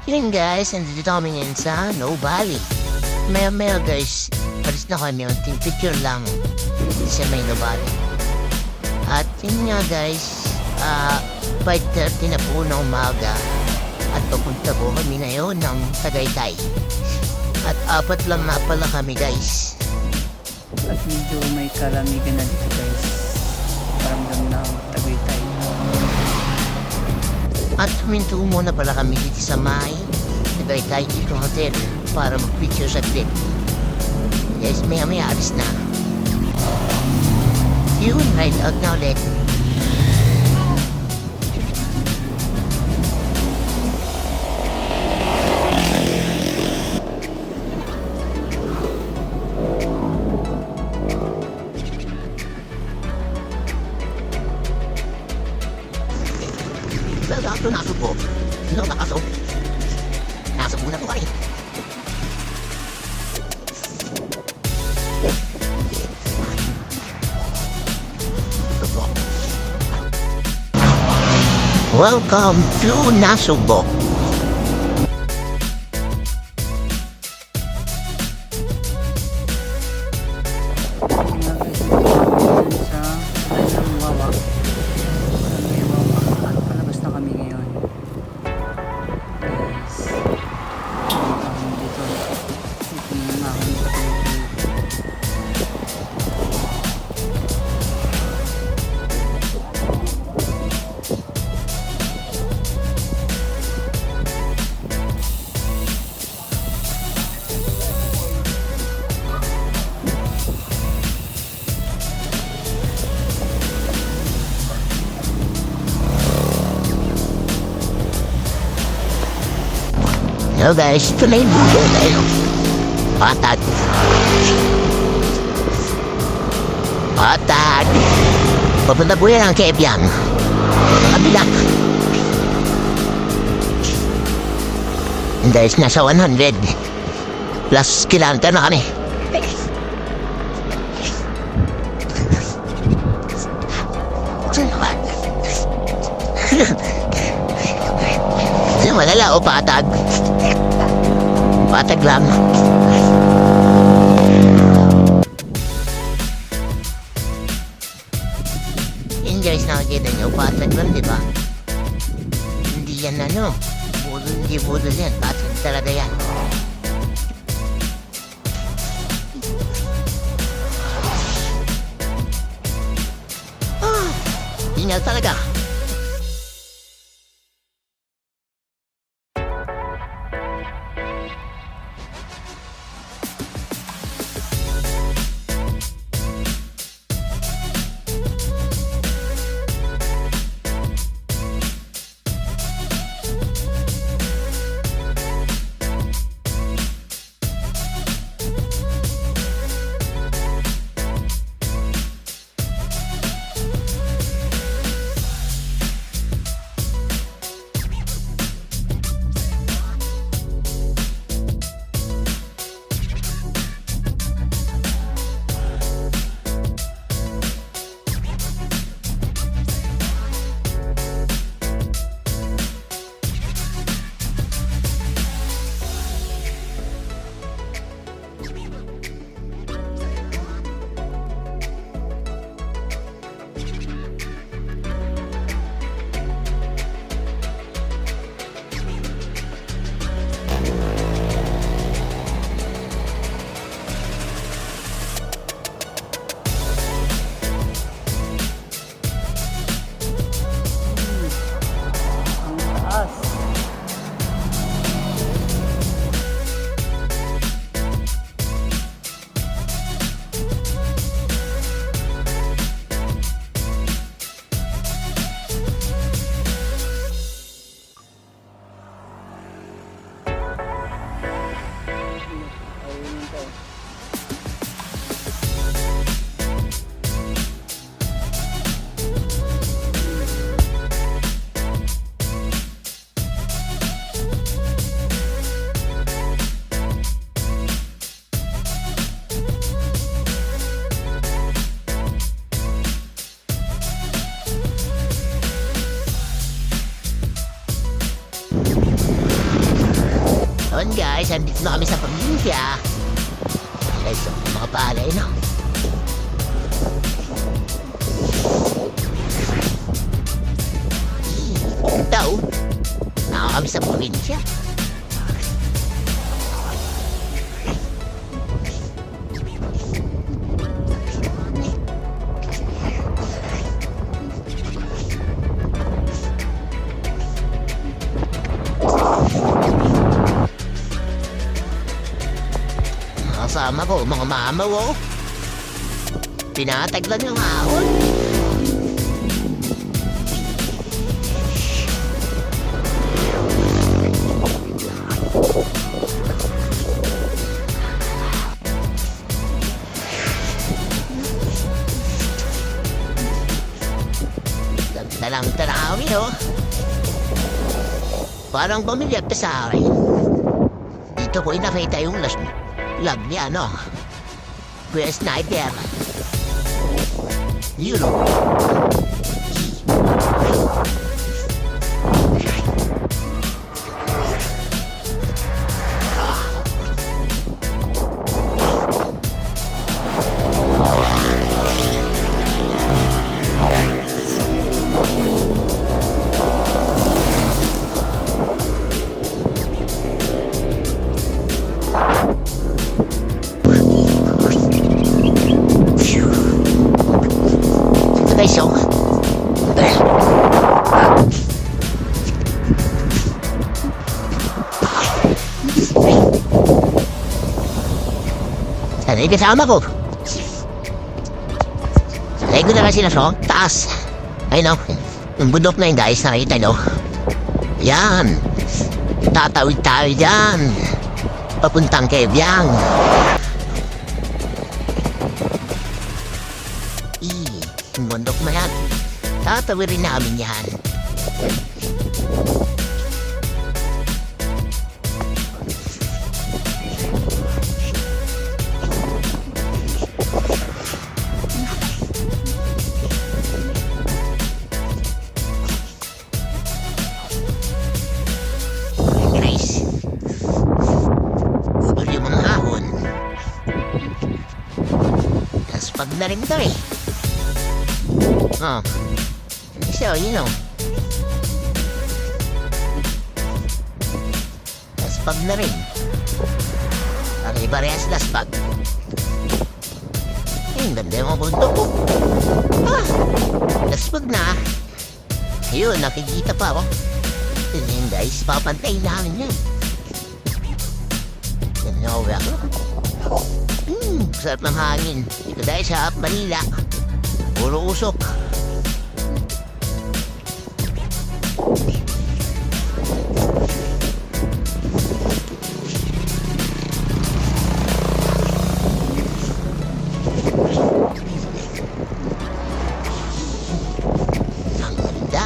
Yun guys, nandito kami ngayon sa No Valley. Maya guys, palis na kami, unting picture lang sa may No Valley. At yun nga guys, 5:30 na po ng umaga at papunta po kami ngayon ng Tagaytay. At apat lang na pala kami guys. At medyo may kalamigan na dito guys. Paramdam na Tagaytay. At huminto muna pala kami dito sa may Tagaytay Eco Hotel para mag-picture sa clip. Guys, maya alis na. Yun, ride out na ulit. Ito nasa po. Sino nakasok? Nasa muna po kayo. Welcome to Nasugbo. Hello guys, ito na yung bulo tayo. Patag. Patag. Papunta po yan ang Kepiang. Kabila. And guys, nasa 100. Plus kilometer na kami. Malala o patag. Patag lang. Yun guys, nakakita nyo, patag lang, di ba? Hindi yan ano, hindi budol yan, patag talaga yan. Ingat talaga. Yan guys, andito na kami sa probinsya. Guys, mga palay, no? Daw, naka kami sa probinsya. Kasama ko, mga mama ko. Pinataglan yung ahon. Ganda lang tanawin, oh. Parang pamilyar pa sa akin. Dito ko nakita yung lag niya, no? Kuya Sniper. Yun, oh. Guys, oh. Sana yung kasama ko. Sanay ko na lang sila sa taas. Ay no, yung bundok na yun guys, nakita nyo. Yan. Tatawid tayo dyan. Papuntang Kebyang. Yung bundok na yan. Tatawirin namin yan. Guys, ubod yung mga ahon. Tapos pag na rin ito eh. Oh, so you know. Laspag na rin. Okay, parehas laspag. Ang ganda yung mga bundok ko. Ah, laspag na. Ayun, nakikita pa ako. Yun guys, papantayin namin yan. Yan na ako ako. Sarap ng hangin. Ito dahil sa Manila. Puro usok.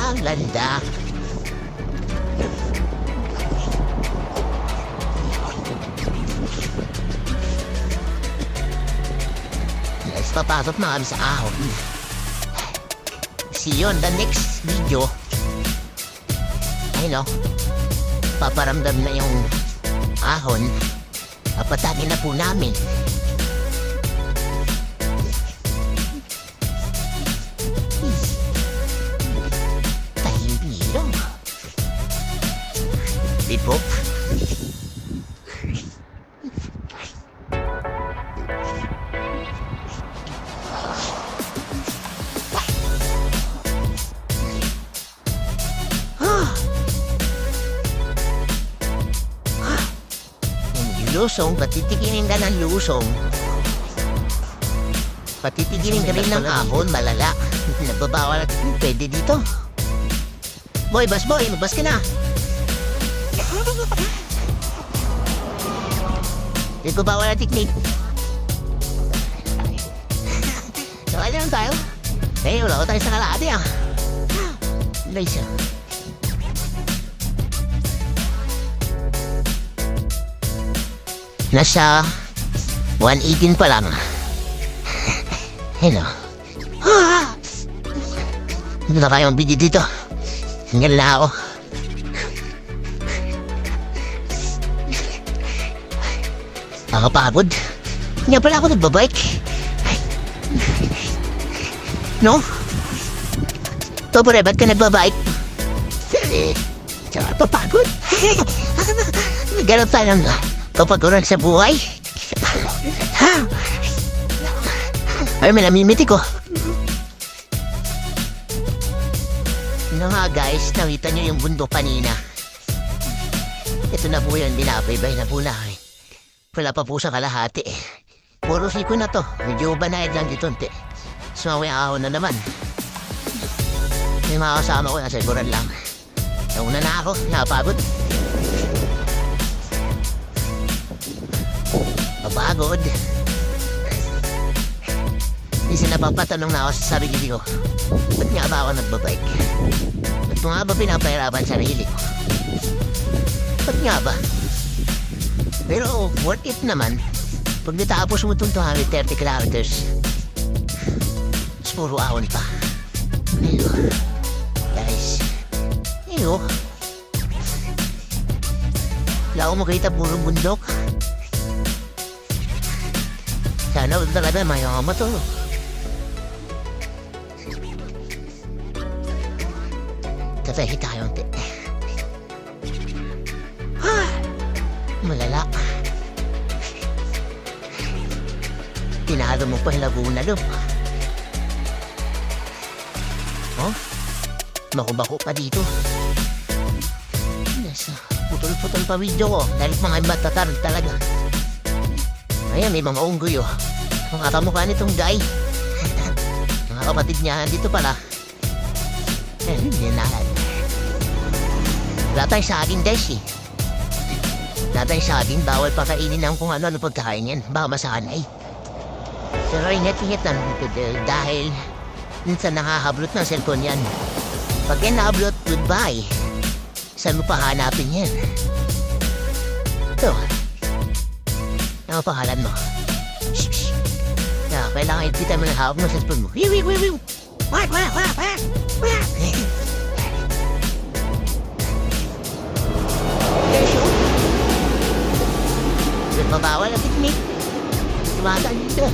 Ang landa. Guys, papasok na kami sa ahon. See you on the next video. Ayun, no? Paparamdam na yung ahon. Papatakin na po namin. Tahimiro. Di po? Lusong, patitigilin ka ng lusong. Patitigilin ka rin ng ahon, malala. Nagbabawal at pwede dito. Boy, magbas ka na. Nagbabawal at tiknik. Sakay na lang tayo. Eh, wala ko tayo sa kalahati ah. Nice ah. Nasa 118 pa lang. Hello. Hindi na kayong video dito. Hingal na ako. Nakapagod. Nga pala ako nagbabike. No? Pobre, ba't ka nagbabike? Tsaka papagod. Ganun tayo ng kapaguran sa buhay. Ay, may namimiti ko. Ano nga guys, nakita nyo yung bundok kanina. Ito na po yun, binabaybay na po na eh. Wala pa po sa kalahati eh. Puro siko na to, medyo banayad lang dito nte. Sumawi ahon na naman. May mga kasama ko, nasa iguran lang. Nauna na ako, napagod. Mapagod. Minsan napapatanong na ako sa sarili ko, ba't nga ba ako nagbabike? Ba't mo nga ba pinapahirapan sarili ko? Ba't nga ba? Pero worth it naman. Pag natapos mo itong 230 kilometers, mas puro ahon pa. Iyo. Guys. Iyo. Wala akong makita puro bundok. Sana wala talaga mayama to. Tatahi tayo unti. Malala. Tinalo mo pa yung Laguna doon. Oh? Bako-bako pa dito. Yes, putol-putol pa video ko. Dahil mga matatarag talaga. Ayan, may mga unggoy oh. Mga kamukha nitong guy. Mga kapatid niya, dito pala. Eh, hindi na. Wala tayong saging guys eh. Wala tayong saging, bawal pa kainin ng kung ano pagkain yan. Baka masanay. Pero ingat-ingat lang dahil minsan nakahablot ng cellphone yan. Pag yan nahablot, goodbye. Saan mo pa hanapin yan? Ito. Ano ang pangalan mo? Shh. Kailangan ipitan mo ng hawak ng cellphone mo. Wiw! Wala! Mabawal ang piknik. Tumagal dito.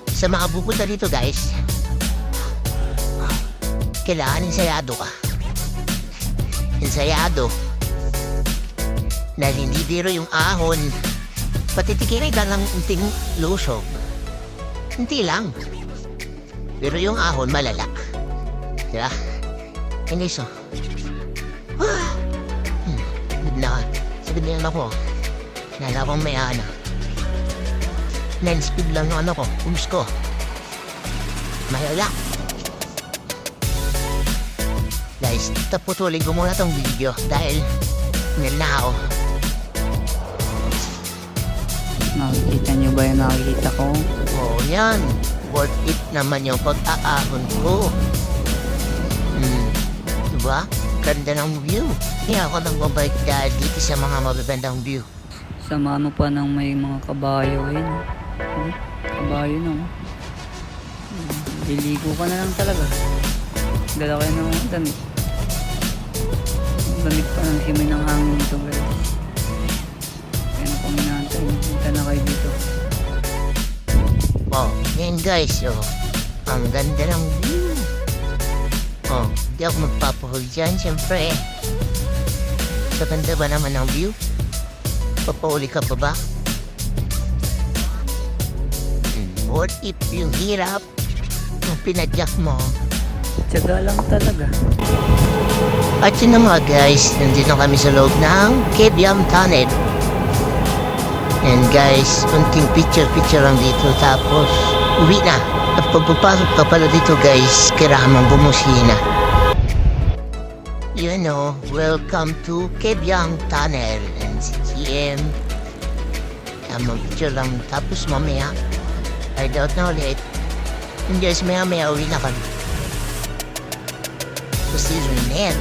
Sa mga pupunta dito guys, kailangan ensayado ka. Ensayado. Dahil hindi biro yung ahon. Patitikiray ka lang unting lusog. Hindi lang. Pero yung ahon malala. Diba? Hindi so. Sabi niyan ako, nalawang may ana. 9 speed lang yung ano ko, pums ko. Mayala. Guys, taputulin ko muna tong video dahil nilao. Nakikita nyo ba yung nakikita ko? Oh, yan. Worth it naman yung pag-aahon ko. Diba? Ganda ng view. Kaya ako nang babalik dahil dito sa mga mabibendang view. Sama mo pa ng may mga kabayo yun. Kabayo na. Diligo ka na lang talaga. Dala kayo ng damit. Damit pa ng himay ng hangin dito guys. Kaya na kami natin. Punta na kayo dito. Oh, yan guys. Oh, ang ganda ng view. Oh, di ako magpapahol dyan, siyempre. Sa ganda ba naman ng view? Papauli ka pa ba? What if yung hirap, yung pinadyak mo? Tiyaga lang talaga. At yun na mga guys, nandito kami sa loob ng Kebyam Tunnel. And guys, unting picture lang dito, tapos uwi na. At pagpapasok ka pala dito guys, kailangan bumusina. You know, welcome to Kebyang Tunnel and CGM. Mag-picture lang, tapos mamaya, I doubt na ulit. And guys, maya uwi na kami. Tapos si Rinel.